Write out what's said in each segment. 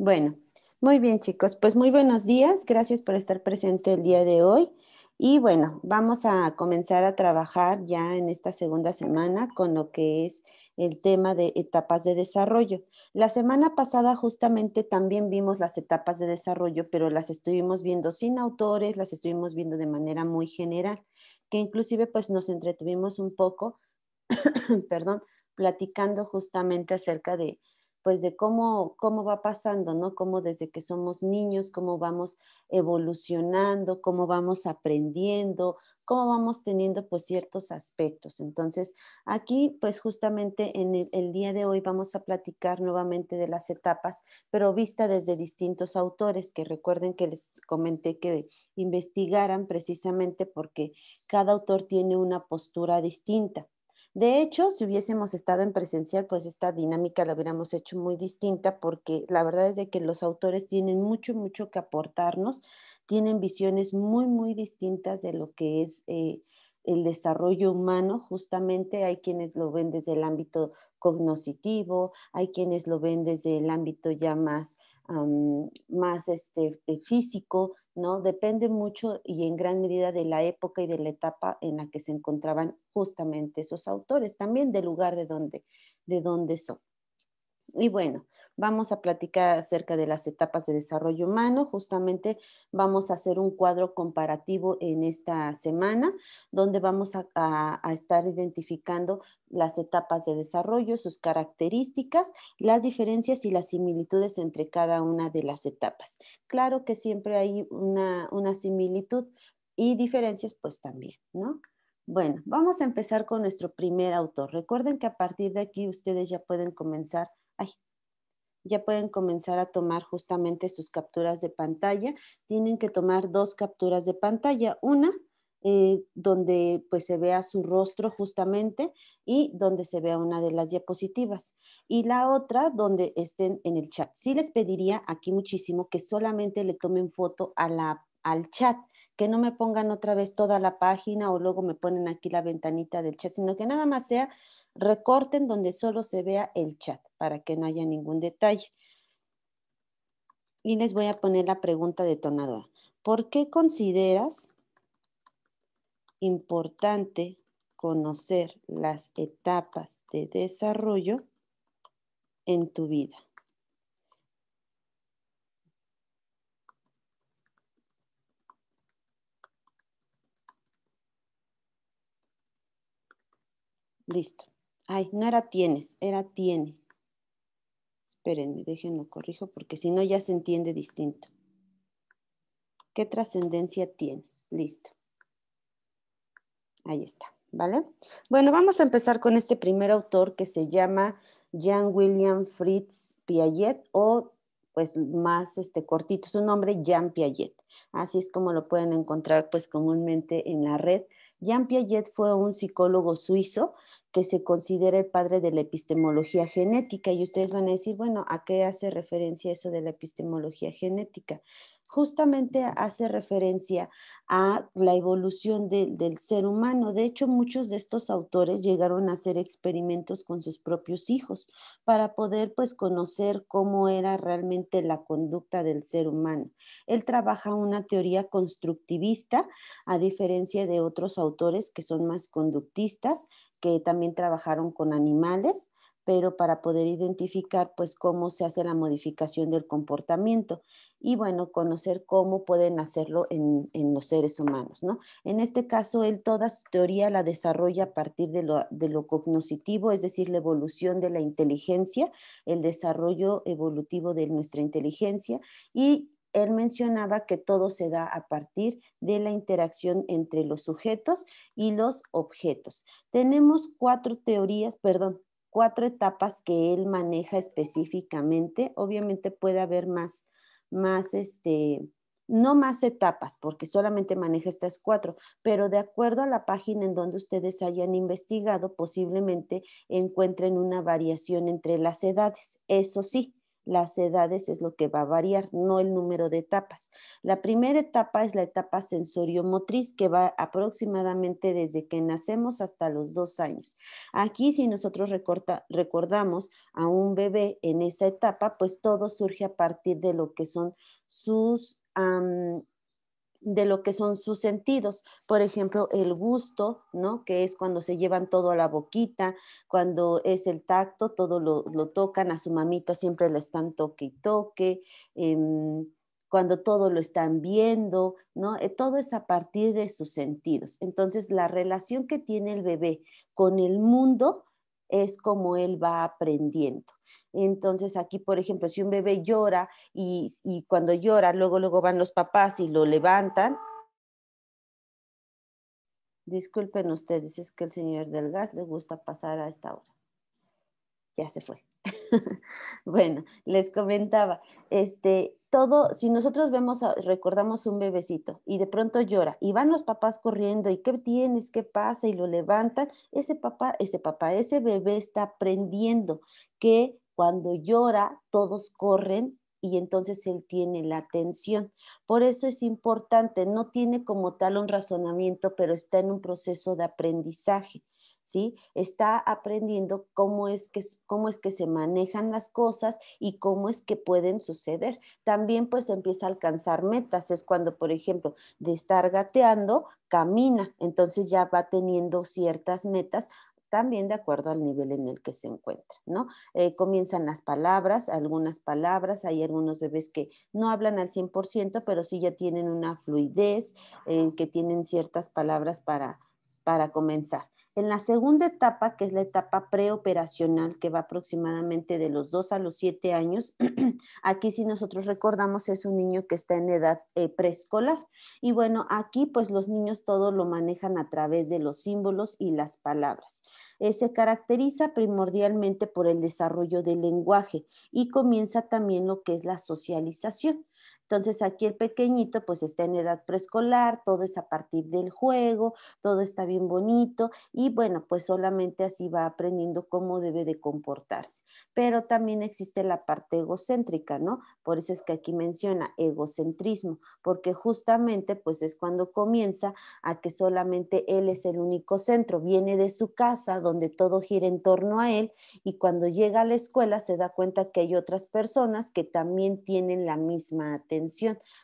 Bueno, muy bien chicos, pues muy buenos días, gracias por estar presente el día de hoy. Y bueno, vamos a comenzar a trabajar ya en esta segunda semana con lo que es el tema de etapas de desarrollo. La semana pasada justamente también vimos las etapas de desarrollo, pero las estuvimos viendo sin autores, las estuvimos viendo de manera muy general, que inclusive pues nos entretuvimos un poco, perdón, platicando justamente acerca de, pues de cómo va pasando, ¿no? Cómo desde que somos niños, cómo vamos evolucionando, cómo vamos aprendiendo, cómo vamos teniendo pues ciertos aspectos. Entonces, aquí pues justamente en el día de hoy vamos a platicar nuevamente de las etapas, pero vista desde distintos autores, que recuerden que les comenté que investigaran precisamente porque cada autor tiene una postura distinta. De hecho, si hubiésemos estado en presencial, pues esta dinámica la hubiéramos hecho muy distinta porque la verdad es de que los autores tienen mucho, mucho que aportarnos, tienen visiones muy, muy distintas de lo que es el desarrollo humano. Justamente hay quienes lo ven desde el ámbito cognoscitivo, hay quienes lo ven desde el ámbito ya más, más físico, ¿no? Depende mucho y en gran medida de la época y de la etapa en la que se encontraban justamente esos autores, también del lugar de donde son. Y bueno, vamos a platicar acerca de las etapas de desarrollo humano. Justamente vamos a hacer un cuadro comparativo en esta semana, donde vamos a estar identificando las etapas de desarrollo, sus características, las diferencias y las similitudes entre cada una de las etapas. Claro que siempre hay una similitud y diferencias, pues también, ¿no? Bueno, vamos a empezar con nuestro primer autor. Recuerden que a partir de aquí ustedes ya pueden comenzar. Ay, ya pueden comenzar a tomar justamente sus capturas de pantalla. Tienen que tomar dos capturas de pantalla. Una donde pues se vea su rostro justamente y donde se vea una de las diapositivas. Y la otra donde estén en el chat. Sí les pediría aquí muchísimo que solamente le tomen foto al chat, que no me pongan otra vez toda la página o luego me ponen aquí la ventanita del chat, sino que nada más sea recorten donde solo se vea el chat para que no haya ningún detalle. Y les voy a poner la pregunta detonadora. ¿Por qué consideras importante conocer las etapas de desarrollo en tu vida? Listo. Ay, no era tienes, era tiene. Espérenme, déjenlo corrijo porque si no ya se entiende distinto. ¿Qué trascendencia tiene? Listo. Ahí está, ¿vale? Bueno, vamos a empezar con este primer autor que se llama Jean William Fritz Piaget o pues más cortito su nombre, Jean Piaget. Así es como lo pueden encontrar pues comúnmente en la red. Jean Piaget fue un psicólogo suizo que se considera el padre de la epistemología genética y ustedes van a decir, bueno, ¿a qué hace referencia eso de la epistemología genética? Justamente hace referencia a la evolución del ser humano. De hecho, muchos de estos autores llegaron a hacer experimentos con sus propios hijos para poder pues conocer cómo era realmente la conducta del ser humano. Él trabaja una teoría constructivista, a diferencia de otros autores que son más conductistas, que también trabajaron con animales, pero para poder identificar pues cómo se hace la modificación del comportamiento y bueno, conocer cómo pueden hacerlo en los seres humanos, ¿no? En este caso, él toda su teoría la desarrolla a partir de lo cognoscitivo, es decir, la evolución de la inteligencia, el desarrollo evolutivo de nuestra inteligencia y él mencionaba que todo se da a partir de la interacción entre los sujetos y los objetos. Tenemos cuatro teorías, perdón, cuatro etapas que él maneja específicamente. Obviamente puede haber más, no más etapas, porque solamente maneja estas cuatro, pero de acuerdo a la página en donde ustedes hayan investigado, posiblemente encuentren una variación entre las edades. Eso sí, las edades es lo que va a variar, no el número de etapas. La primera etapa es la etapa sensoriomotriz, que va aproximadamente desde que nacemos hasta los 2 años. Aquí, si nosotros recordamos a un bebé en esa etapa, pues todo surge a partir de lo que son sus sentidos. Por ejemplo, el gusto, ¿no? Que es cuando se llevan todo a la boquita, cuando es el tacto, todo lo tocan, a su mamita siempre la están toque y toque, cuando todo lo están viendo, ¿no? Todo es a partir de sus sentidos. Entonces, la relación que tiene el bebé con el mundo es como él va aprendiendo. Entonces, aquí, por ejemplo, si un bebé llora y cuando llora, luego van los papás y lo levantan. Disculpen ustedes, es que el señor del gas le gusta pasar a esta hora. Ya se fue. Bueno, les comentaba, si nosotros recordamos un bebecito y de pronto llora y van los papás corriendo y ¿qué tienes? ¿Qué pasa? Y lo levantan, ese bebé está aprendiendo que cuando llora todos corren y entonces él tiene la atención. Por eso es importante, no tiene como tal un razonamiento, pero está en un proceso de aprendizaje. ¿Sí? Está aprendiendo cómo es que se manejan las cosas y cómo es que pueden suceder. También pues empieza a alcanzar metas, es cuando, por ejemplo, de estar gateando, camina, entonces ya va teniendo ciertas metas también de acuerdo al nivel en el que se encuentra, ¿no? Comienzan las palabras, algunas palabras, hay algunos bebés que no hablan al 100%, pero sí ya tienen una fluidez, que tienen ciertas palabras para comenzar. En la segunda etapa, que es la etapa preoperacional, que va aproximadamente de los 2 a los 7 años, aquí si nosotros recordamos es un niño que está en edad preescolar. Y bueno, aquí pues los niños todo lo manejan a través de los símbolos y las palabras. Se caracteriza primordialmente por el desarrollo del lenguaje y comienza también lo que es la socialización. Entonces aquí el pequeñito pues está en edad preescolar, todo es a partir del juego, todo está bien bonito y bueno, pues solamente así va aprendiendo cómo debe de comportarse. Pero también existe la parte egocéntrica, ¿no? Por eso es que aquí menciona egocentrismo, porque justamente pues es cuando comienza a que solamente él es el único centro, viene de su casa donde todo gira en torno a él y cuando llega a la escuela se da cuenta que hay otras personas que también tienen la misma atención,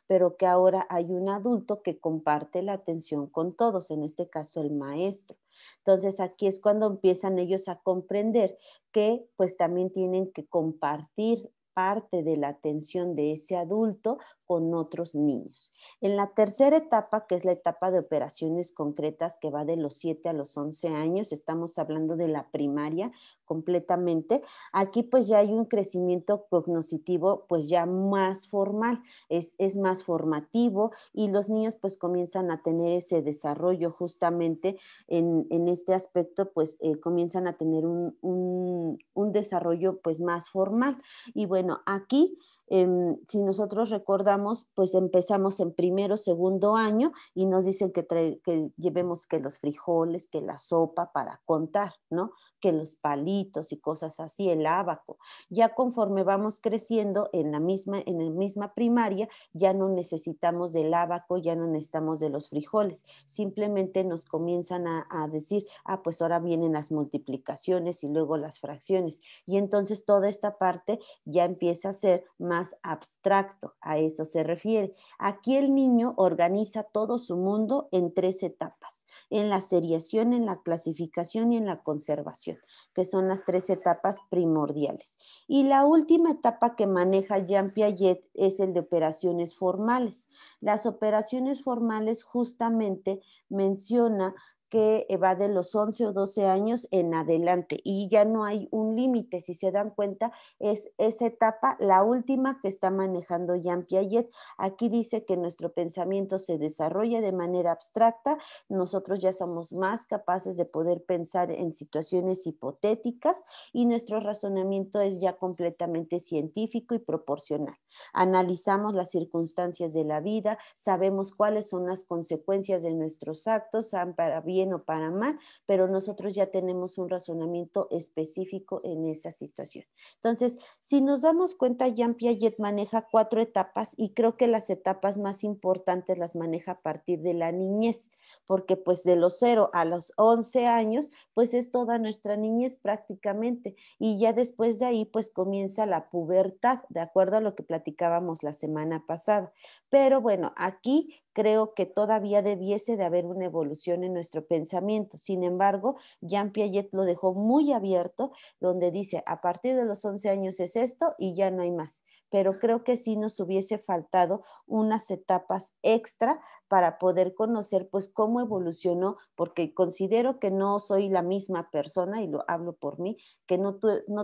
pero que ahora hay un adulto que comparte la atención con todos, en este caso el maestro. Entonces aquí es cuando empiezan ellos a comprender que pues también tienen que compartir parte de la atención de ese adulto con otros niños. En la tercera etapa, que es la etapa de operaciones concretas, que va de los 7 a los 11 años, estamos hablando de la primaria completamente, aquí pues ya hay un crecimiento cognoscitivo pues ya más formal, es más formativo y los niños pues comienzan a tener ese desarrollo justamente en este aspecto, pues comienzan a tener un desarrollo pues más formal. Y bueno, aquí si nosotros recordamos, pues empezamos en primero, segundo año y nos dicen que llevemos que los frijoles, que la sopa para contar, ¿no? Que los palitos y cosas así, el ábaco. Ya conforme vamos creciendo en la misma primaria, ya no necesitamos del ábaco, ya no necesitamos de los frijoles, simplemente nos comienzan a decir, pues ahora vienen las multiplicaciones y luego las fracciones. Y entonces toda esta parte ya empieza a ser más abstracto, a eso se refiere. Aquí el niño organiza todo su mundo en 3 etapas, en la seriación, en la clasificación y en la conservación, que son las 3 etapas primordiales. Y la última etapa que maneja Jean Piaget es el de operaciones formales. Las operaciones formales justamente menciona que va de los 11 o 12 años en adelante y ya no hay un límite, si se dan cuenta, es esa etapa, la última que está manejando Jean Piaget. Aquí dice que nuestro pensamiento se desarrolla de manera abstracta, nosotros ya somos más capaces de poder pensar en situaciones hipotéticas y nuestro razonamiento es ya completamente científico y proporcional. Analizamos las circunstancias de la vida, sabemos cuáles son las consecuencias de nuestros actos, sean para bien bien o para mal, pero nosotros ya tenemos un razonamiento específico en esa situación. Entonces, si nos damos cuenta, Jean Piaget maneja 4 etapas y creo que las etapas más importantes las maneja a partir de la niñez, porque pues de los 0 a los 11 años, pues es toda nuestra niñez prácticamente y ya después de ahí pues comienza la pubertad, de acuerdo a lo que platicábamos la semana pasada. Pero bueno, aquí creo que todavía debiese de haber una evolución en nuestro pensamiento. Sin embargo, Jean Piaget lo dejó muy abierto, donde dice, a partir de los 11 años es esto y ya no hay más. Pero creo que sí nos hubiese faltado unas etapas extra para poder conocer pues cómo evolucionó, porque considero que no soy la misma persona, y lo hablo por mí, que no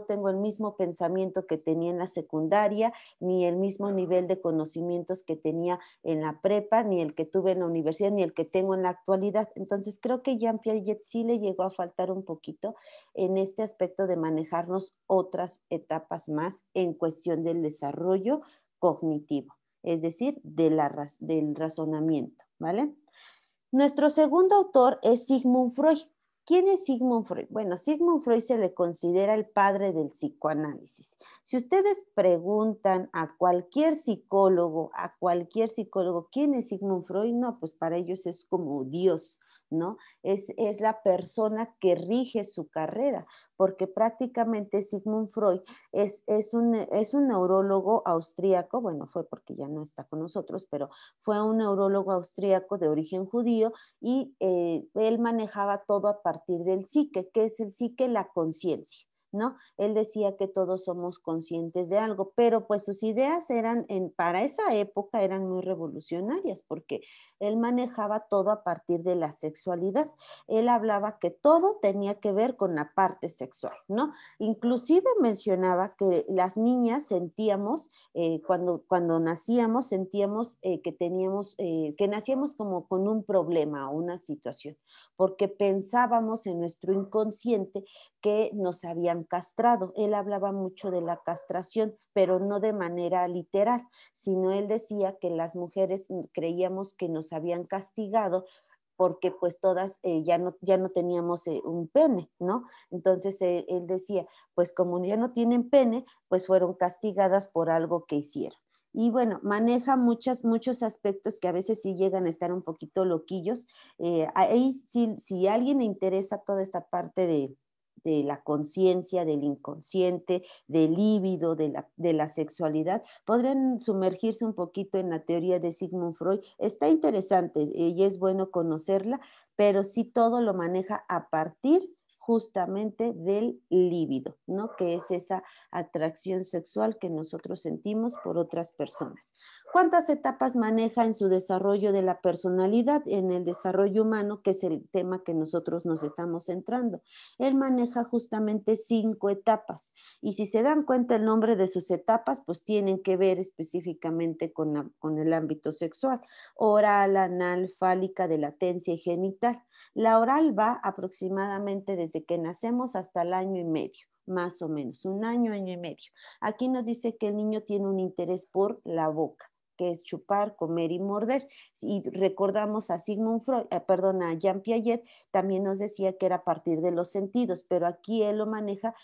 tengo el mismo pensamiento que tenía en la secundaria, ni el mismo nivel de conocimientos que tenía en la prepa, ni el que tuve en la universidad, ni el que tengo en la actualidad. Entonces creo que Jean Piaget sí le llegó a faltar un poquito en este aspecto de manejarnos otras etapas más en cuestión del desarrollo cognitivo, es decir, del razonamiento, ¿vale? Nuestro segundo autor es Sigmund Freud. ¿Quién es Sigmund Freud? Bueno, Sigmund Freud se le considera el padre del psicoanálisis. Si ustedes preguntan a cualquier psicólogo, ¿quién es Sigmund Freud? No, pues para ellos es como Dios, ¿no? Es la persona que rige su carrera, porque prácticamente Sigmund Freud es un neurólogo austríaco, bueno, fue porque ya no está con nosotros, pero fue un neurólogo austríaco de origen judío y él manejaba todo a partir del psique. ¿Qué es el psique? La conciencia, ¿no? Él decía que todos somos conscientes de algo, pero pues sus ideas para esa época eran muy revolucionarias porque él manejaba todo a partir de la sexualidad. Él hablaba que todo tenía que ver con la parte sexual, ¿no? Inclusive mencionaba que las niñas sentíamos cuando nacíamos sentíamos que nacíamos como con un problema o una situación, porque pensábamos en nuestro inconsciente que nos habían castrado. Él hablaba mucho de la castración, pero no de manera literal, sino él decía que las mujeres creíamos que nos habían castigado porque pues todas ya no teníamos un pene, ¿no? Entonces él decía, pues como ya no tienen pene, pues fueron castigadas por algo que hicieron. Y bueno, maneja muchos aspectos que a veces sí llegan a estar un poquito loquillos. Ahí si a alguien le interesa toda esta parte de la conciencia, del inconsciente, del líbido, de la sexualidad, podrían sumergirse un poquito en la teoría de Sigmund Freud. Está interesante y es bueno conocerla, pero sí todo lo maneja a partir justamente del líbido, ¿no? Que es esa atracción sexual que nosotros sentimos por otras personas. ¿Cuántas etapas maneja en su desarrollo de la personalidad, en el desarrollo humano, que es el tema que nosotros nos estamos centrando? Él maneja justamente 5 etapas y si se dan cuenta el nombre de sus etapas, pues tienen que ver específicamente con el ámbito sexual: oral, anal, fálica, de latencia y genital. La oral va aproximadamente desde que nacemos hasta el año y medio, más o menos, un año, año y medio. Aquí nos dice que el niño tiene un interés por la boca, que es chupar, comer y morder. Y recordamos a a Jean Piaget, también nos decía que era a partir de los sentidos, pero aquí él lo maneja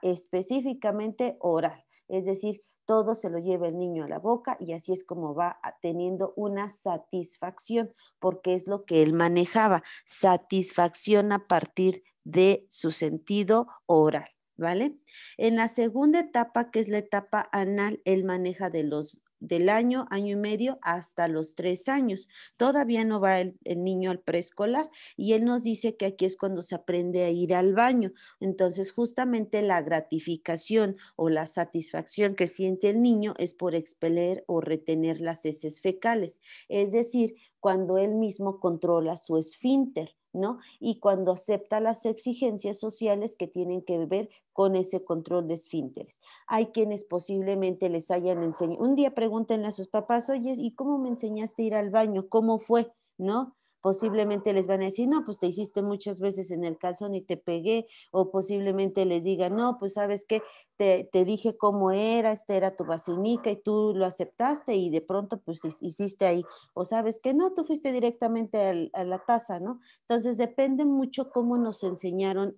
específicamente oral, es decir, todo se lo lleva el niño a la boca y así es como va teniendo una satisfacción, porque es lo que él manejaba, satisfacción a partir de su sentido oral, ¿vale? En la segunda etapa, que es la etapa anal, él maneja del año, año y medio hasta los 3 años. Todavía no va el niño al preescolar y él nos dice que aquí es cuando se aprende a ir al baño. Entonces, justamente la gratificación o la satisfacción que siente el niño es por expeler o retener las heces fecales, es decir, cuando él mismo controla su esfínter, ¿no? Y cuando acepta las exigencias sociales que tienen que ver con ese control de esfínteres. Hay quienes posiblemente les hayan enseñado, un día pregúntenle a sus papás, oye, ¿y cómo me enseñaste a ir al baño? ¿Cómo fue? ¿No? posiblemente les van a decir, no, pues te hiciste muchas veces en el calzón y te pegué, o posiblemente les digan, no, pues sabes qué, te dije cómo era, esta era tu vacinica y tú lo aceptaste y de pronto pues hiciste ahí, o sabes que no, tú fuiste directamente a la taza, ¿no? Entonces depende mucho cómo nos enseñaron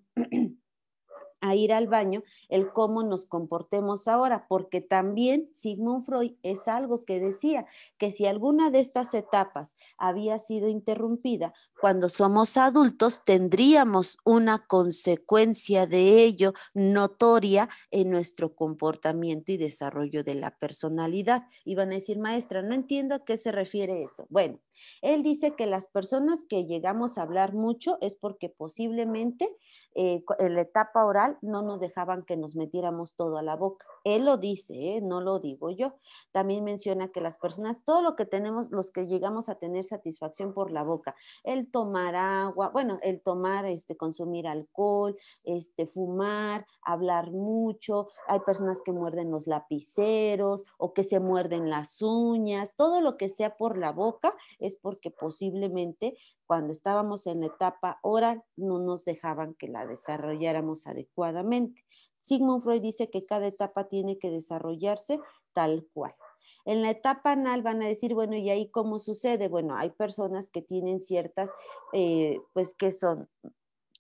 a ir al baño, el cómo nos comportemos ahora, porque también Sigmund Freud es algo que decía, que si alguna de estas etapas había sido interrumpida, cuando somos adultos tendríamos una consecuencia de ello notoria en nuestro comportamiento y desarrollo de la personalidad. Y van a decir, maestra, no entiendo a qué se refiere eso. Bueno, él dice que las personas que llegamos a hablar mucho es porque posiblemente en la etapa oral no nos dejaban que nos metiéramos todo a la boca. Él lo dice, no lo digo yo. También menciona que las personas, todo lo que tenemos, los que llegamos a tener satisfacción por la boca, el tomar agua, bueno, el tomar, consumir alcohol, fumar, hablar mucho, hay personas que muerden los lapiceros o que se muerden las uñas, todo lo que sea por la boca es porque posiblemente cuando estábamos en la etapa oral no nos dejaban que la desarrolláramos adecuadamente. Sigmund Freud dice que cada etapa tiene que desarrollarse tal cual. En la etapa anal van a decir, bueno, ¿y ahí cómo sucede? Bueno, hay personas que tienen ciertas, pues que son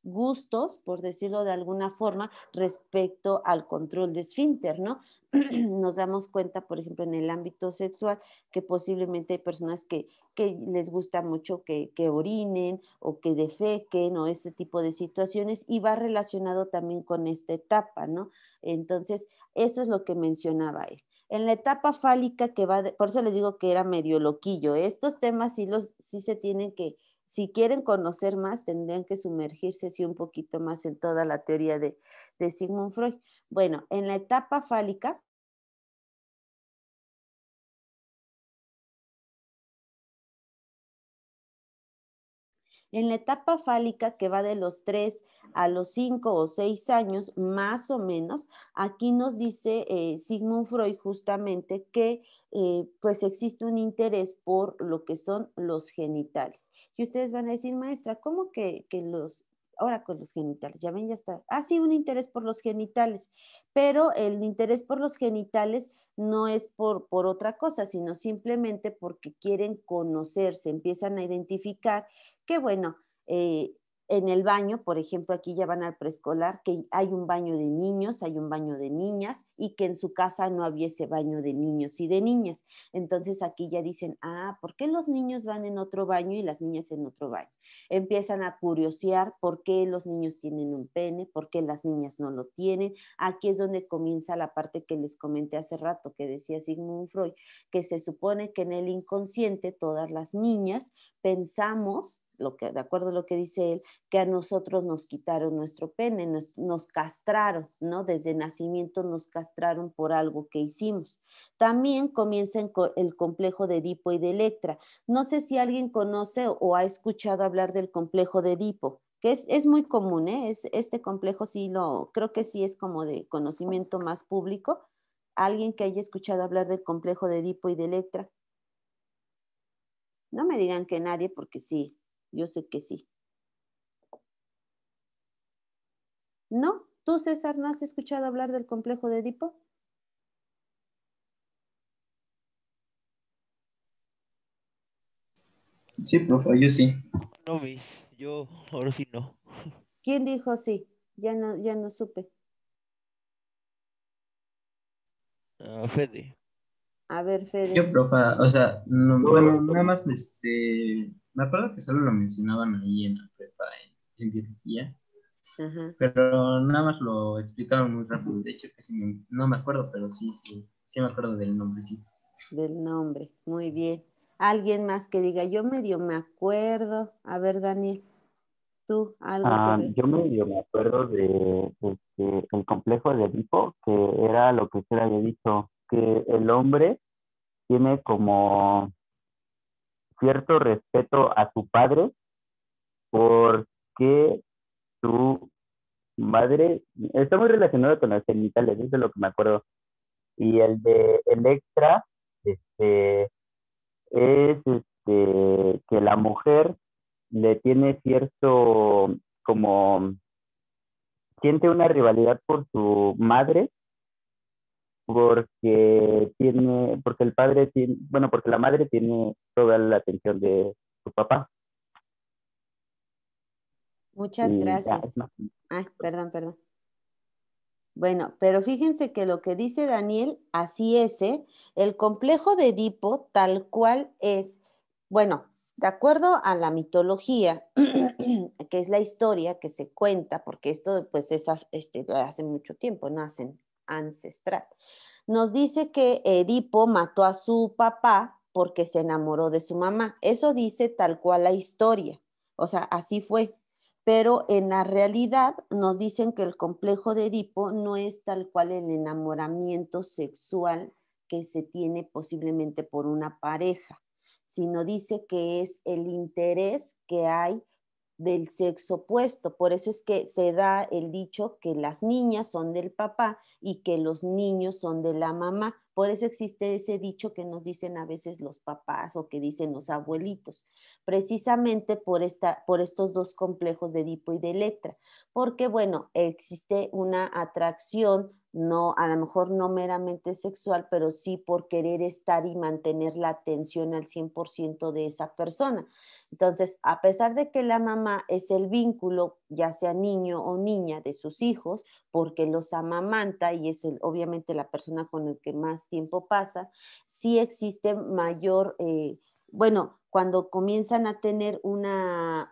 gustos, por decirlo de alguna forma, respecto al control de esfínter, ¿no? Nos damos cuenta, por ejemplo, en el ámbito sexual, que posiblemente hay personas que les gusta mucho que orinen o que defequen o ese tipo de situaciones y va relacionado también con esta etapa, ¿no? Entonces, eso es lo que mencionaba él. En la etapa fálica que va, por eso les digo que era medio loquillo, estos temas sí se tienen que, si quieren conocer más, tendrían que sumergirse sí un poquito más en toda la teoría de Sigmund Freud. Bueno, en la etapa fálica, en la etapa fálica que va de los 3 a los 5 o 6 años, más o menos, aquí nos dice Sigmund Freud justamente que pues existe un interés por lo que son los genitales. Y ustedes van a decir, maestra, ¿cómo que los, ahora con los genitales, ya ven, ya está, ah, sí, un interés por los genitales, pero el interés por los genitales no es por otra cosa, sino simplemente porque quieren conocerse, empiezan a identificar que bueno, en el baño, por ejemplo, aquí ya van al preescolar, que hay un baño de niños, hay un baño de niñas y que en su casa no había ese baño de niños y de niñas. Entonces aquí ya dicen, ah, ¿por qué los niños van en otro baño y las niñas en otro baño? Empiezan a curiosear por qué los niños tienen un pene, por qué las niñas no lo tienen. Aquí es donde comienza la parte que les comenté hace rato, que decía Sigmund Freud, que se supone que en el inconsciente todas las niñas pensamos, de acuerdo a lo que dice él, que a nosotros nos quitaron nuestro pene, nos castraron, ¿no? Desde nacimiento nos castraron por algo que hicimos. También comienza el complejo de Edipo y de Electra. No sé si alguien conoce o ha escuchado hablar del complejo de Edipo, que es muy común, ¿eh? Este complejo sí creo que sí es como de conocimiento más público. ¿Alguien que haya escuchado hablar del complejo de Edipo y de Electra? No me digan que nadie, porque sí, yo sé que sí. ¿No? ¿Tú, César, no has escuchado hablar del complejo de Edipo? Sí, profe, yo sí. No, mis, yo ahora sí no. ¿Quién dijo sí? Ya no supe. Ah, Fede. A ver, Fede. Yo, profe, o sea, bueno, nada más, me acuerdo que solo lo mencionaban ahí en la prepa, en biología, Ajá, pero nada más lo explicaron muy rápido. De hecho, casi no me acuerdo, pero sí me acuerdo del nombre, sí. del nombre. Muy bien. Alguien más que diga, yo medio me acuerdo. A ver, Daniel, tú, algo que Yo medio me acuerdo de el complejo de Edipo, que era lo que usted había dicho, que el hombre tiene como cierto respeto a su padre porque su madre está muy relacionado con los genitales, eso es lo que me acuerdo. Y el de Electra, es que la mujer le tiene cierto, como, siente una rivalidad por su madre, porque el padre tiene, bueno, porque la madre tiene toda la atención de su papá. Muchas Y ya, gracias. es más. Ay, perdón, perdón. Bueno, pero fíjense que lo que dice Daniel, así es, ¿eh? El complejo de Edipo tal cual es, bueno, de acuerdo a la mitología, que es la historia que se cuenta, porque esto pues es de hace mucho tiempo, no hacen ancestral. Nos dice que Edipo mató a su papá porque se enamoró de su mamá. Eso dice tal cual la historia. O sea, así fue, pero en la realidad nos dicen que el complejo de Edipo no es tal cual el enamoramiento sexual que se tiene posiblemente por una pareja, sino dice que es el interés que hay del sexo opuesto. Por eso es que se da el dicho que las niñas son del papá y que los niños son de la mamá. Por eso existe ese dicho que nos dicen a veces los papás o que dicen los abuelitos, precisamente por estos dos complejos de Edipo y de Electra, porque bueno, existe una atracción, no, a lo mejor no meramente sexual, pero sí por querer estar y mantener la atención al 100% de esa persona. Entonces, a pesar de que la mamá es el vínculo, ya sea niño o niña, de sus hijos, porque los amamanta y es obviamente la persona con el que más tiempo pasa, sí existe mayor, bueno, cuando comienzan a tener una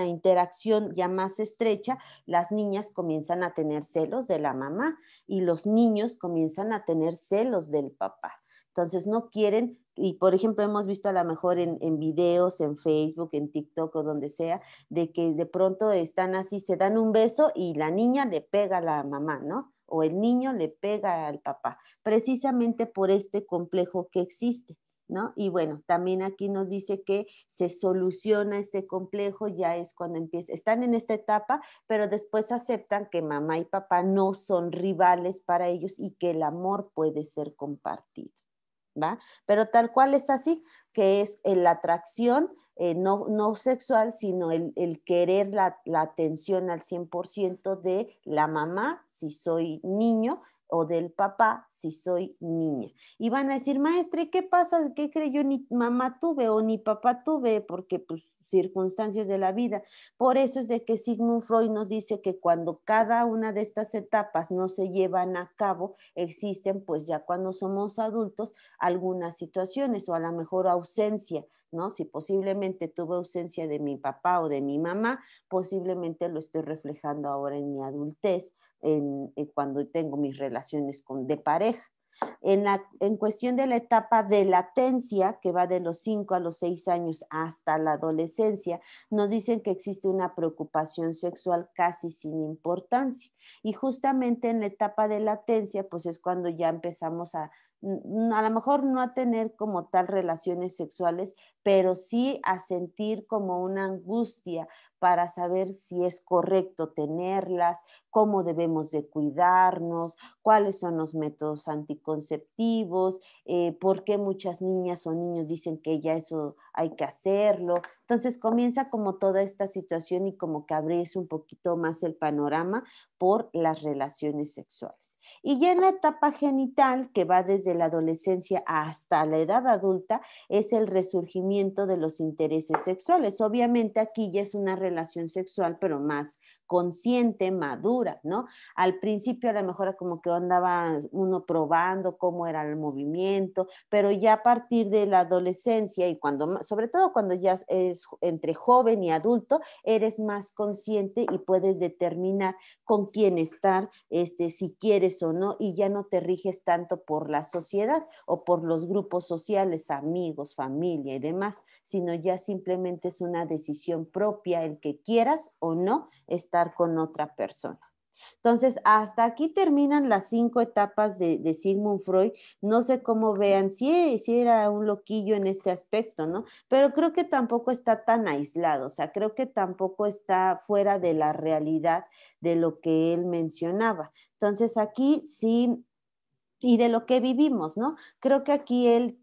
interacción ya más estrecha, las niñas comienzan a tener celos de la mamá y los niños comienzan a tener celos del papá. Entonces no quieren, y por ejemplo hemos visto a lo mejor en videos, en Facebook, en TikTok o donde sea, de que de pronto están así, se dan un beso y la niña le pega a la mamá, ¿no? O el niño le pega al papá, precisamente por este complejo que existe, ¿no? Y bueno, también aquí nos dice que se soluciona este complejo, ya es cuando empieza, están en esta etapa, pero después aceptan que mamá y papá no son rivales para ellos y que el amor puede ser compartido. ¿Va? Pero tal cual es así, que es la atracción, no sexual, sino el querer la atención al 100% de la mamá, si soy niño, o del papá, si soy niña. Y van a decir, maestra, ¿y qué pasa? ¿Qué creyó? Ni mamá tuve o ni papá tuve, porque pues circunstancias de la vida. Por eso es de que Sigmund Freud nos dice que cuando cada una de estas etapas no se llevan a cabo, existen pues ya cuando somos adultos algunas situaciones o a lo mejor ausencia, ¿no? Si posiblemente tuve ausencia de mi papá o de mi mamá, posiblemente lo estoy reflejando ahora en mi adultez, cuando tengo mis relaciones de pareja. En cuestión de la etapa de latencia, que va de los 5 a los 6 años hasta la adolescencia, nos dicen que existe una preocupación sexual casi sin importancia. Y justamente en la etapa de latencia, pues es cuando ya empezamos a lo mejor no a tener como tal relaciones sexuales, pero sí a sentir como una angustia para saber si es correcto tenerlas, cómo debemos de cuidarnos, cuáles son los métodos anticonceptivos, por qué muchas niñas o niños dicen que ya eso hay que hacerlo. Entonces comienza como toda esta situación y como que abrirse un poquito más el panorama por las relaciones sexuales. Y ya en la etapa genital, que va desde la adolescencia hasta la edad adulta, es el resurgimiento de los intereses sexuales. Obviamente aquí ya es una relación sexual, pero más consciente, madura, ¿no? Al principio a lo mejor como que andaba uno probando cómo era el movimiento, pero ya a partir de la adolescencia y sobre todo cuando ya es entre joven y adulto, eres más consciente y puedes determinar con quién estar, si quieres o no, y ya no te riges tanto por la sociedad o por los grupos sociales, amigos, familia y demás, sino ya simplemente es una decisión propia el que quieras o no estar con otra persona. Entonces, hasta aquí terminan las 5 etapas de Sigmund Freud. No sé cómo vean, si era un loquillo en este aspecto, ¿no? Pero creo que tampoco está tan aislado, o sea, creo que tampoco está fuera de la realidad de lo que él mencionaba. Entonces, aquí sí y de lo que vivimos, ¿no? Creo que aquí él,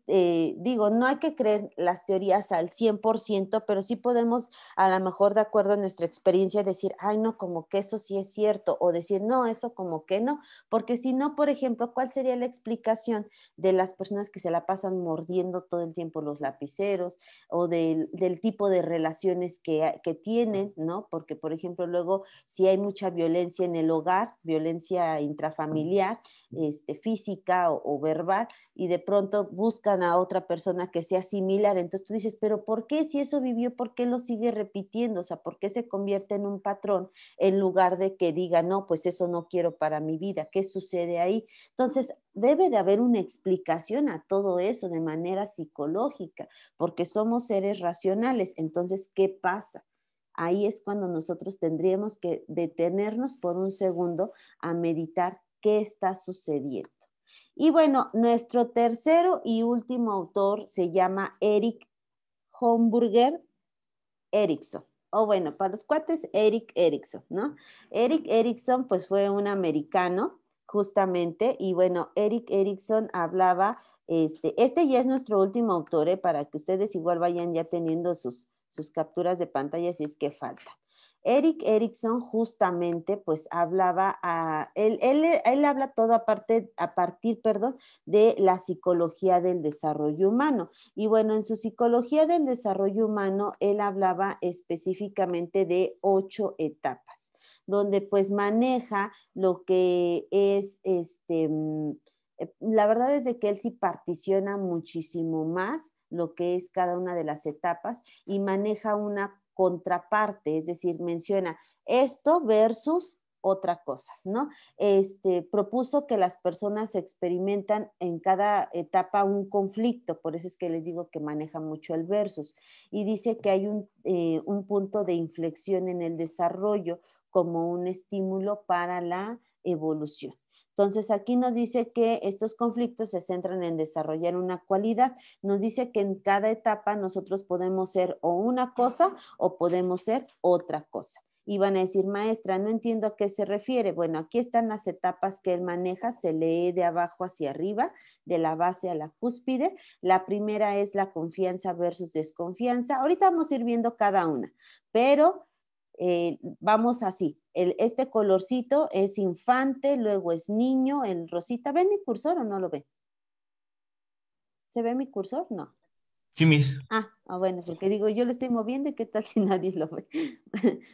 digo, no hay que creer las teorías al 100%, pero sí podemos, a lo mejor de acuerdo a nuestra experiencia, decir, ay, no, como que eso sí es cierto, o decir, no, eso como que no, porque si no, por ejemplo, ¿cuál sería la explicación de las personas que se la pasan mordiendo todo el tiempo los lapiceros, o del tipo de relaciones que tienen, ¿no? Porque, por ejemplo, luego, si hay mucha violencia en el hogar, violencia intrafamiliar, física o verbal, y de pronto buscan a otra persona que sea similar. Entonces tú dices, pero ¿por qué si eso vivió, por qué lo sigue repitiendo? O sea, ¿por qué se convierte en un patrón en lugar de que diga, no, pues eso no quiero para mi vida? ¿Qué sucede ahí? Entonces, debe de haber una explicación a todo eso de manera psicológica, porque somos seres racionales. Entonces, ¿qué pasa? Ahí es cuando nosotros tendríamos que detenernos por un segundo a meditar qué está sucediendo. Y bueno, nuestro tercero y último autor se llama Erik Homburger Erickson. O bueno, para los cuates, Erik Erikson, ¿no? Erik Erikson, pues fue un americano, justamente, y bueno, Erik Erikson hablaba, este ya es nuestro último autor, para que ustedes igual vayan ya teniendo sus capturas de pantalla si es que falta. Erik Erikson justamente pues hablaba, él habla todo a partir, perdón, de la psicología del desarrollo humano. Y bueno, en su psicología del desarrollo humano, él hablaba específicamente de 8 etapas, donde pues maneja lo que es, la verdad es de que él sí particiona muchísimo más lo que es cada una de las etapas y maneja una contraparte, es decir, menciona esto versus otra cosa, ¿no? Propuso que las personas experimentan en cada etapa un conflicto, por eso es que les digo que maneja mucho el versus, y dice que hay un punto de inflexión en el desarrollo como un estímulo para la evolución. Entonces, aquí nos dice que estos conflictos se centran en desarrollar una cualidad. Nos dice que en cada etapa nosotros podemos ser o una cosa o podemos ser otra cosa. Y van a decir, maestra, no entiendo a qué se refiere. Bueno, aquí están las etapas que él maneja, se lee de abajo hacia arriba, de la base a la cúspide. La primera es la confianza versus desconfianza. Ahorita vamos a ir viendo cada una, pero vamos así. Este colorcito es infante, luego es niño, el rosita. ¿Ven mi cursor o no lo ven? ¿Se ve mi cursor? No. Sí, Miss. Bueno, porque digo, yo lo estoy moviendo y qué tal si nadie lo ve.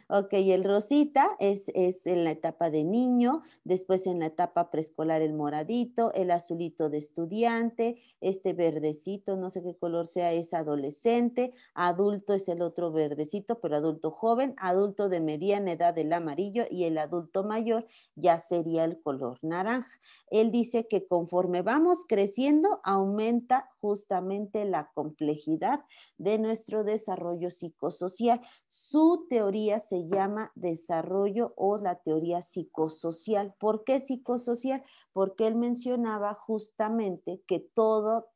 Ok, el rosita es en la etapa de niño, después en la etapa preescolar el moradito, el azulito de estudiante, este verdecito, no sé qué color sea, es adolescente, adulto es el otro verdecito, pero adulto joven, adulto de mediana edad el amarillo y el adulto mayor ya sería el color naranja. Él dice que conforme vamos creciendo, aumenta justamente la complejidad de nuestro desarrollo psicosocial. Su teoría se llama desarrollo o la teoría psicosocial. ¿Por qué psicosocial? Porque él mencionaba justamente que todo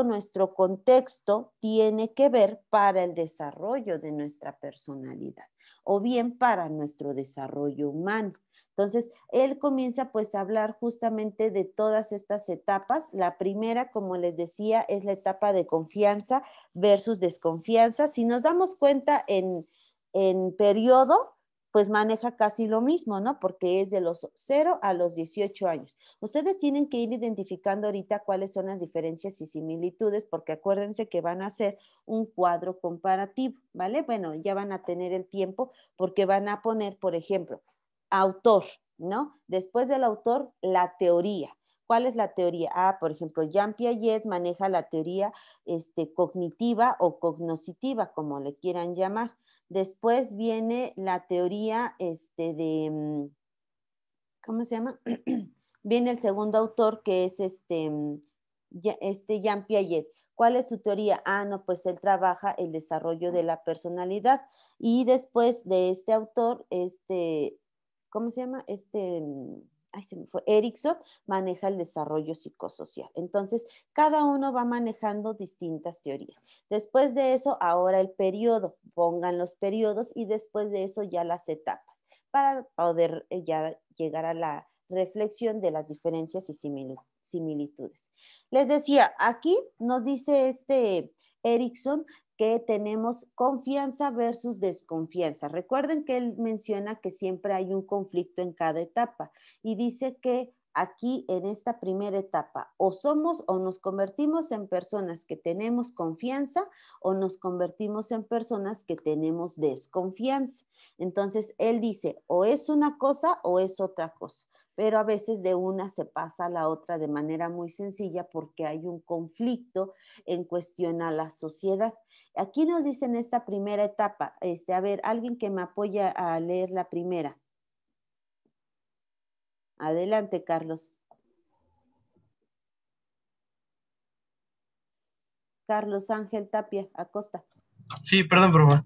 nuestro contexto tiene que ver para el desarrollo de nuestra personalidad o bien para nuestro desarrollo humano. Entonces, él comienza pues a hablar justamente de todas estas etapas. La primera, como les decía, es la etapa de confianza versus desconfianza. Si nos damos cuenta en periodo, pues maneja casi lo mismo, ¿no? Porque es de los 0 a los 18 años. Ustedes tienen que ir identificando ahorita cuáles son las diferencias y similitudes, porque acuérdense que van a hacer un cuadro comparativo, ¿vale? Bueno, ya van a tener el tiempo porque van a poner, por ejemplo, autor, ¿no? Después del autor, la teoría. ¿Cuál es la teoría? Por ejemplo, Jean Piaget maneja la teoría cognitiva o cognoscitiva, como le quieran llamar. Después viene la teoría ¿cómo se llama? Viene el segundo autor que es Jean Piaget. ¿Cuál es su teoría? No, pues él trabaja el desarrollo de la personalidad. Y después de este autor, ¿cómo se llama? Se me fue, Erickson maneja el desarrollo psicosocial. Entonces, cada uno va manejando distintas teorías. Después de eso, ahora el periodo, pongan los periodos y después de eso ya las etapas para poder ya llegar a reflexión de las diferencias y similitudes. Les decía, aquí nos dice Erikson que tenemos confianza versus desconfianza. Recuerden que él menciona que siempre hay un conflicto en cada etapa y dice que aquí en esta primera etapa o somos o nos convertimos en personas que tenemos confianza o nos convertimos en personas que tenemos desconfianza. Entonces él dice o es una cosa o es otra cosa, pero a veces de una se pasa a la otra de manera muy sencilla porque hay un conflicto en cuestión a la sociedad. Aquí nos dicen esta primera etapa, a ver, alguien que me apoya a leer la primera. Adelante, Carlos. Carlos Ángel Tapia Acosta. Sí, perdón, profe.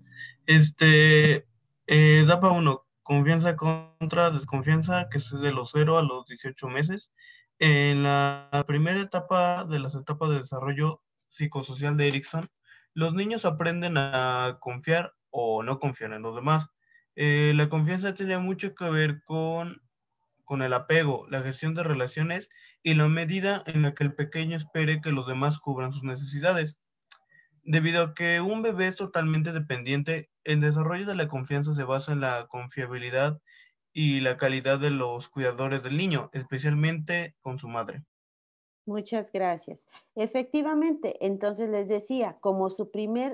Etapa 1, confianza contra desconfianza, que es de los 0 a los 18 meses. En la primera etapa de las etapas de desarrollo psicosocial de Erikson, los niños aprenden a confiar o no confiar en los demás. La confianza tiene mucho que ver con el apego, la gestión de relaciones y la medida en la que el pequeño espere que los demás cubran sus necesidades. Debido a que un bebé es totalmente dependiente, el desarrollo de la confianza se basa en la confiabilidad y la calidad de los cuidadores del niño, especialmente con su madre. Muchas gracias. Efectivamente, entonces les decía, como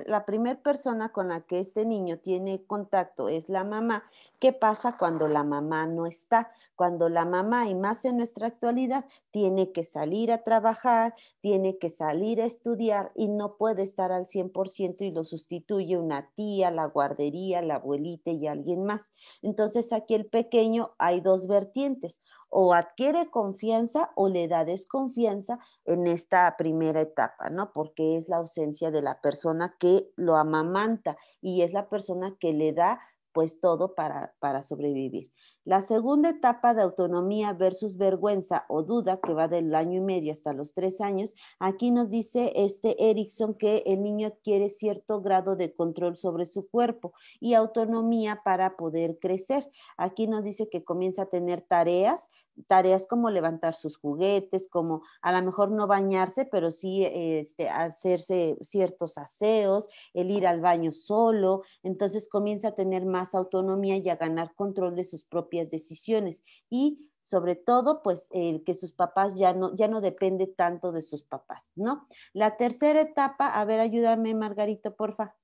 la primer persona con la que este niño tiene contacto es la mamá, ¿qué pasa cuando la mamá no está? Cuando la mamá, y más en nuestra actualidad, tiene que salir a trabajar, tiene que salir a estudiar y no puede estar al 100% y lo sustituye una tía, la guardería, la abuelita y alguien más. Entonces aquí el pequeño hay dos vertientes, o adquiere confianza o le da desconfianza en esta primera etapa, ¿no? Porque es la ausencia de la persona que lo amamanta y es la persona que le da pues todo para sobrevivir. La segunda etapa de autonomía versus vergüenza o duda, que va del año y medio hasta los 3 años, aquí nos dice Erikson que el niño adquiere cierto grado de control sobre su cuerpo y autonomía para poder crecer. Aquí nos dice que comienza a tener tareas como levantar sus juguetes, como a lo mejor no bañarse, pero sí hacerse ciertos aseos, el ir al baño solo, entonces comienza a tener más autonomía y a ganar control de sus propias decisiones y sobre todo pues que sus papás ya no depende tanto de sus papás, ¿no? La tercera etapa, a ver, ayúdame Margarito, porfa.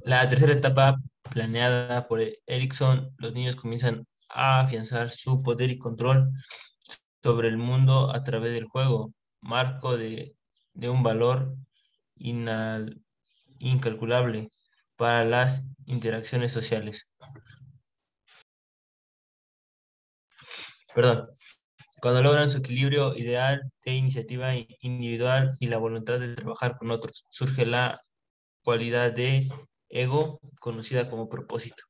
La tercera etapa planeada por Erikson, los niños comienzan a afianzar su poder y control sobre el mundo a través del juego, marco de un valor incalculable para las interacciones sociales. Perdón. Cuando logran su equilibrio ideal de iniciativa individual y la voluntad de trabajar con otros, surge la cualidad de ego conocida como propósito.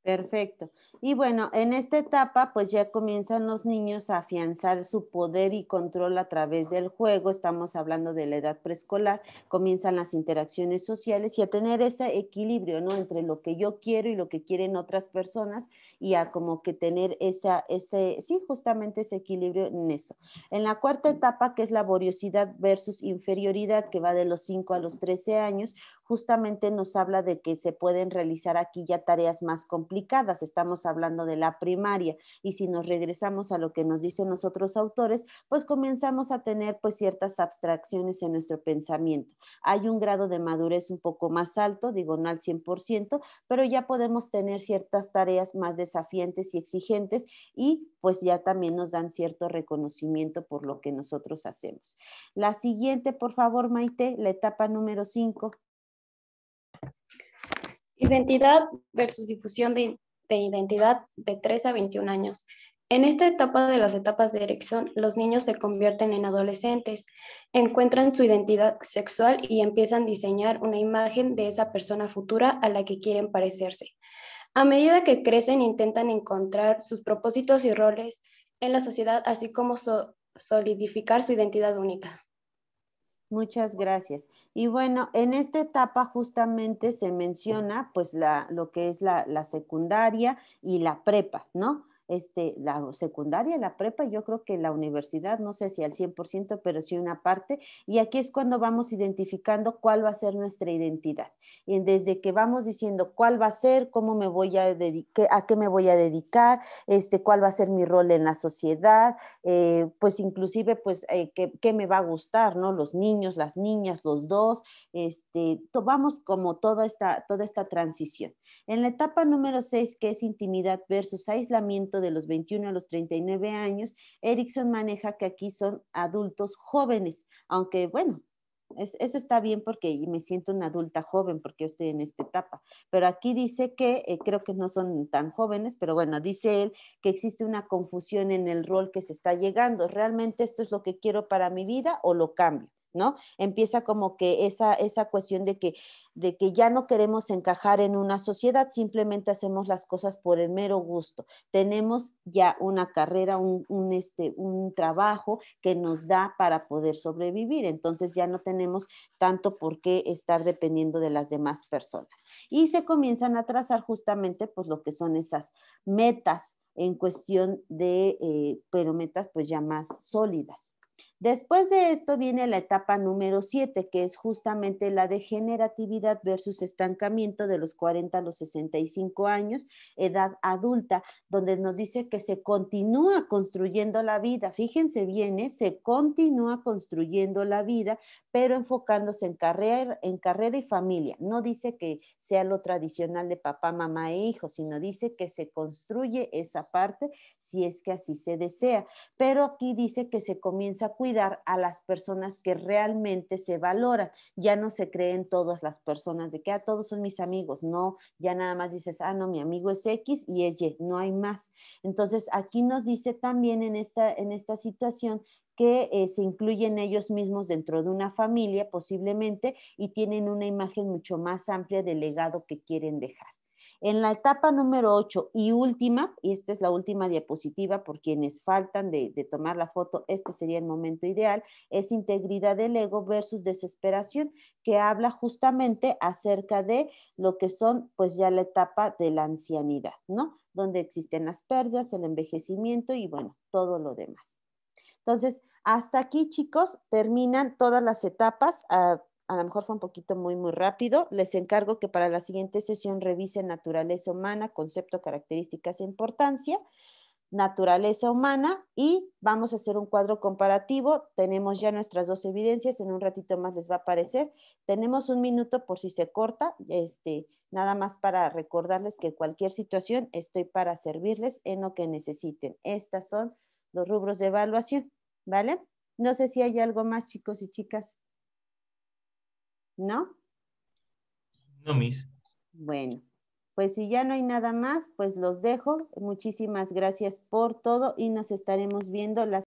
Perfecto. Y bueno, en esta etapa pues ya comienzan los niños a afianzar su poder y control a través del juego. Estamos hablando de la edad preescolar, comienzan las interacciones sociales y a tener ese equilibrio, ¿no? Entre lo que yo quiero y lo que quieren otras personas y a como que tener justamente ese equilibrio en eso. En la cuarta etapa, que es laboriosidad versus inferioridad, que va de los 5 a los 13 años, justamente nos habla de que se pueden realizar aquí ya tareas más complicadas. Estamos hablando de la primaria y si nos regresamos a lo que nos dicen los otros autores, pues comenzamos a tener pues ciertas abstracciones en nuestro pensamiento. Hay un grado de madurez un poco más alto, digo no al 100%, pero ya podemos tener ciertas tareas más desafiantes y exigentes y pues ya también nos dan cierto reconocimiento por lo que nosotros hacemos. La siguiente, por favor, Maite, la etapa número 5. Identidad versus difusión de identidad de 3 a 21 años. En esta etapa de las etapas de Erikson, los niños se convierten en adolescentes, encuentran su identidad sexual y empiezan a diseñar una imagen de esa persona futura a la que quieren parecerse. A medida que crecen, intentan encontrar sus propósitos y roles en la sociedad, así como solidificar su identidad única. Muchas gracias. Y bueno, en esta etapa justamente se menciona pues lo que es la secundaria y la prepa, ¿no? La secundaria, la prepa, yo creo que la universidad, no sé si al 100%, pero sí una parte, y aquí es cuando vamos identificando cuál va a ser nuestra identidad. Y desde que vamos diciendo cuál va a ser, cómo me voy a dedicar, a qué me voy a dedicar, cuál va a ser mi rol en la sociedad, pues inclusive pues qué me va a gustar, ¿no? Los niños, las niñas, los dos, tomamos como toda esta transición. En la etapa número 6, que es intimidad versus aislamiento de los 21 a los 39 años, Erickson maneja que aquí son adultos jóvenes, aunque bueno, eso está bien porque me siento una adulta joven porque yo estoy en esta etapa, pero aquí dice que creo que no son tan jóvenes, pero bueno, dice él que existe una confusión en el rol que se está llegando. ¿Realmente esto es lo que quiero para mi vida o lo cambio? ¿No? Empieza como que esa cuestión de que ya no queremos encajar en una sociedad, simplemente hacemos las cosas por el mero gusto. Tenemos ya una carrera, un trabajo que nos da para poder sobrevivir, entonces ya no tenemos tanto por qué estar dependiendo de las demás personas. Y se comienzan a trazar justamente pues lo que son esas metas en cuestión de, pero metas pues ya más sólidas. Después de esto viene la etapa número 7, que es justamente la degeneratividad versus estancamiento de los 40 a los 65 años, edad adulta, donde nos dice que se continúa construyendo la vida. Fíjense bien, se continúa construyendo la vida, pero enfocándose en carrera y familia. No dice que sea lo tradicional de papá, mamá e hijo, sino dice que se construye esa parte si es que así se desea. Pero aquí dice que se comienza a cuidar a las personas que realmente se valoran. Ya no se creen todas las personas de que todos son mis amigos. No, ya nada más dices, no, mi amigo es X y es Y, no hay más. Entonces aquí nos dice también en esta situación que se incluyen ellos mismos dentro de una familia posiblemente y tienen una imagen mucho más amplia del legado que quieren dejar. En la etapa número 8 y última, y esta es la última diapositiva por quienes faltan de tomar la foto, este sería el momento ideal, es integridad del ego versus desesperación, que habla justamente acerca de lo que son pues ya la etapa de la ancianidad, ¿no? Donde existen las pérdidas, el envejecimiento y bueno, todo lo demás. Entonces, hasta aquí, chicos, terminan todas las etapas. A lo mejor fue un poquito muy rápido. Les encargo que para la siguiente sesión revisen naturaleza humana, concepto, características e importancia, naturaleza humana, y vamos a hacer un cuadro comparativo. Tenemos ya nuestras dos evidencias, en un ratito más les va a aparecer. Tenemos un minuto por si se corta, nada más para recordarles que cualquier situación estoy para servirles en lo que necesiten. Estas son los rubros de evaluación, ¿vale? No sé si hay algo más, chicos y chicas. ¿No? No, Miss. Bueno, pues si ya no hay nada más, pues los dejo. Muchísimas gracias por todo y nos estaremos viendo la